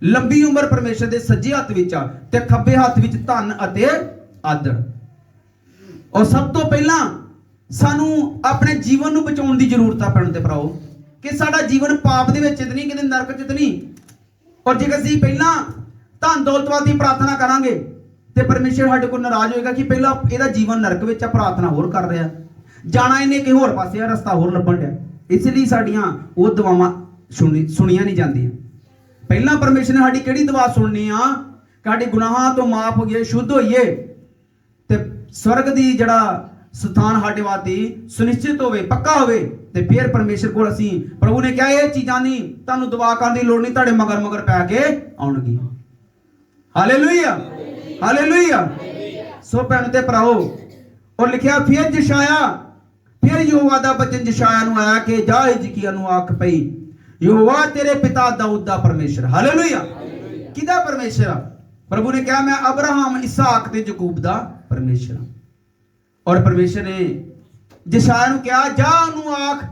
ਲੰਬੀ ਉਮਰ ਪਰਮੇਸ਼ਰ ਦੇ ਸੱਜੇ ਹੱਥ ਵਿੱਚ ਆ, ਤੇ ਖੱਬੇ ਹੱਥ ਵਿੱਚ ਧਨ ਅਤੇ ਆਦਰ। ਔਰ ਸਭ ਤੋਂ ਪਹਿਲਾਂ ਸਾਨੂੰ ਆਪਣੇ ਜੀਵਨ ਨੂੰ ਬਚਾਉਣ ਦੀ ਜ਼ਰੂਰਤ ਆ ਭੈਣ ਤੇ ਭਰਾਓ, ਕਿ ਸਾਡਾ ਜੀਵਨ ਪਾਪ ਦੇ ਵਿੱਚ ਨਹੀਂ, ਕਿਤੇ ਨਰਕ 'ਚ ਨਹੀਂ। ਔਰ ਜੇਕਰ ਅਸੀਂ ਪਹਿਲਾਂ ਧਨ ਦੌਲਤ ਵਾਸਤੇ ਪ੍ਰਾਰਥਨਾ ਕਰਾਂਗੇ ਤੇ ਪਰਮੇਸ਼ਰ ਸਾਡੇ ਕੋਲ ਨਾਰਾਜ਼ ਹੋਏਗਾ ਕਿ ਪਹਿਲਾਂ ਇਹਦਾ ਜੀਵਨ ਨਰਕ ਵਿੱਚ ਆ, ਪ੍ਰਾਰਥਨਾ ਹੋਰ ਕਰ ਰਿਹਾ, ਜਾਣਾ ਇਹਨੇ ਕਿਸੇ ਹੋਰ ਪਾਸੇ ਆ, ਰਸਤਾ ਹੋਰ ਲੱਭਣ ਡਿਆ। ਇਸ ਲਈ ਸਾਡੀਆਂ ਉਹ ਦੁਆਵਾਂ ਸੁਣੀਆਂ ਨਹੀਂ ਜਾਂਦੀਆਂ। ਪਹਿਲਾਂ ਪਰਮੇਸ਼ਰ ਨੇ ਸਾਡੀ ਕਿਹੜੀ ਦੁਆ ਸੁਣਨੀ ਆ? ਸਾਡੇ ਗੁਨਾਹਾਂ ਤੋਂ ਮਾਫ ਹੋ ਗਏ, ਸ਼ੁੱਧ ਹੋਈਏ ਤੇ ਸਵਰਗ ਦੀ ਜਿਹੜਾ ਸਥਾਨ ਸਾਡੇ ਵਾਸਤੇ ਸੁਨਿਸ਼ਚਿਤ ਹੋਵੇ, ਪੱਕਾ ਹੋਵੇ, ਤੇ ਫਿਰ ਪਰਮੇਸ਼ਰ ਕੋਲ ਅਸੀਂ, ਪ੍ਰਭੂ ਨੇ ਕਿਹਾ ਇਹ ਚੀਜ਼ਾਂ ਨਹੀਂ ਤੁਹਾਨੂੰ ਦੁਆ ਕਰਨ ਦੀ ਲੋੜ ਨਹੀਂ, ਤੁਹਾਡੇ ਮਗਰ ਮਗਰ ਪੈ ਕੇ ਆਉਣਗੀ। Hallelujah, hallelujah. ਸੋ ਭੈਣ ਤੇ ਭਰਾਓ, ਔਰ ਲਿਖਿਆ ਫਿਰ ਜਸ਼ਾਇਆ, ਫਿਰ ਯਹੋਵਾ ਦਾ ਬਚਨ ਜਸ਼ਾਇਆ ਨੂੰ ਆਇਆ ਕਿ ਜਾ ਹਿਜਕੀਆ ਨੂੰ ਆਖ ਪਈ, ਯਹੋਵਾ ਤੇਰੇ ਪਿਤਾ ਦਾਊਦ ਦਾ ਪਰਮੇਸ਼ਰ। ਹਾਲੇਲੂਇਆ। ਕਿਹਦਾ ਪਰਮੇਸ਼ਰ ਆ? ਪ੍ਰਭੂ ਨੇ ਕਿਹਾ ਮੈਂ ਅਬਰਾਹਮ, ਇਸਾਕ ਤੇ ਯਾਕੂਬ ਦਾ ਪਰਮੇਸ਼ਰ ਹਾਂ। ਔਰ ਪਰਮੇਸ਼ਰ ਨੇ ਜਸ਼ਾਇਆ ਨੂੰ ਕਿਹਾ ਜਾ ਉਹਨੂੰ ਆਖ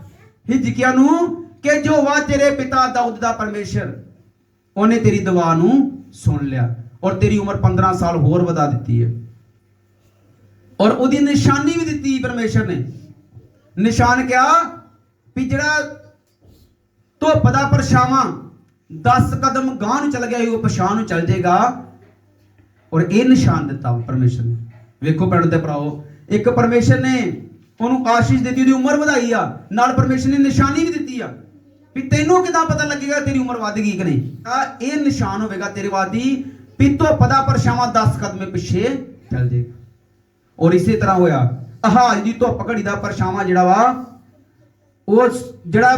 ਹਿਜਕੀਆ ਨੂੰ ਕਿ ਯਹੋਵਾ ਤੇਰੇ ਪਿਤਾ ਦਾਊਦ ਦਾ ਪਰਮੇਸ਼ਰ, ਉਹਨੇ ਤੇਰੀ ਦੁਆ ਨੂੰ ਸੁਣ ਲਿਆ ਔਰ ਤੇਰੀ ਉਮਰ 15 ਸਾਲ ਹੋਰ ਵਧਾ ਦਿੱਤੀ ਹੈ। ਔਰ ਉਹਦੀ ਨਿਸ਼ਾਨੀ ਵੀ ਦਿੱਤੀ ਪਰਮੇਸ਼ਰ ਨੇ। ਨਿਸ਼ਾਨ ਕਿਹਾ ਵੀ ਜਿਹੜਾ ਧੁੱਪ ਦਾ ਪਰਛਾਵਾਂ 10 ਕਦਮ ਗਾਂਹ ਨੂੰ ਚਲ ਗਿਆ ਸੀ, ਉਹ ਪਛਾਣ ਨੂੰ ਚਲ ਜਾਏਗਾ। ਔਰ ਇਹ ਨਿਸ਼ਾਨ ਦਿੱਤਾ ਪਰਮੇਸ਼ਰ ਨੇ। ਵੇਖੋ ਭੈਣੋ ਤੇ ਭਰਾਓ, ਇੱਕ ਪਰਮੇਸ਼ਰ ਨੇ ਉਹਨੂੰ ਆਸ਼ੀਸ਼ ਦਿੱਤੀ, ਉਹਦੀ ਉਮਰ ਵਧਾਈ ਆ, ਨਾਲ ਪਰਮੇਸ਼ਰ ਨੇ ਨਿਸ਼ਾਨੀ ਵੀ ਦਿੱਤੀ ਆ ਵੀ ਤੈਨੂੰ ਕਿਦਾਂ ਪਤਾ ਲੱਗੇਗਾ ਤੇਰੀ ਉਮਰ ਵੱਧ ਗਈ ਕਿ ਨਹੀਂ। ਇਹ ਨਿਸ਼ਾਨ ਹੋਵੇਗਾ ਤੇਰੇ ਵਾਦੀ ਵੀ ਧੁੱਪ ਦਾ ਪਰਛਾਵਾਂ 10 ਕਦਮ ਪਿੱਛੇ ਚੱਲ ਜਾਏਗਾ। ਔਰ ਇਸੇ ਤਰ੍ਹਾਂ ਹੋਇਆ, ਆਹਾਜ਼ ਦੀ ਧੁੱਪ ਘੜੀ ਦਾ ਪਰਛਾਵਾਂ ਜਿਹੜਾ ਵਾ ਉਹ ਜਿਹੜਾ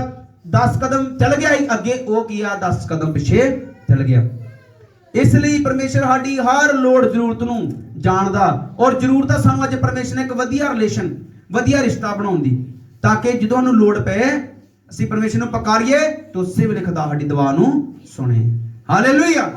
10 ਕਦਮ ਚੱਲ ਗਿਆ ਅੱਗੇ, ਉਹ ਕੀ ਆ 10 ਕਦਮ ਪਿੱਛੇ ਚੱਲ ਗਿਆ। ਇਸ ਲਈ ਪਰਮੇਸ਼ਰ ਸਾਡੀ ਹਰ ਲੋੜ ਜ਼ਰੂਰਤ ਨੂੰ ਜਾਣਦਾ, ਔਰ ਜ਼ਰੂਰਤ ਆ ਸਾਨੂੰ ਅੱਜ ਪਰਮੇਸ਼ਰ ਨੇ ਇੱਕ ਵਧੀਆ ਰਿਲੇਸ਼ਨ, ਵਧੀਆ ਰਿਸ਼ਤਾ ਬਣਾਉਣ ਦੀ, ਤਾਂ ਕਿ ਜਦੋਂ ਉਹਨੂੰ ਲੋੜ ਪਏ ਅਸੀਂ ਪਰਮੇਸ਼ਰ ਨੂੰ ਪੁਕਾਰੀਏ ਤਾਂ ਉਸੇ ਵੇਲੇ ਖੁਦਾ ਸਾਡੀ ਦੁਆ ਨੂੰ ਸੁਣੇ। ਹਾਲੇਲੂਇਆ।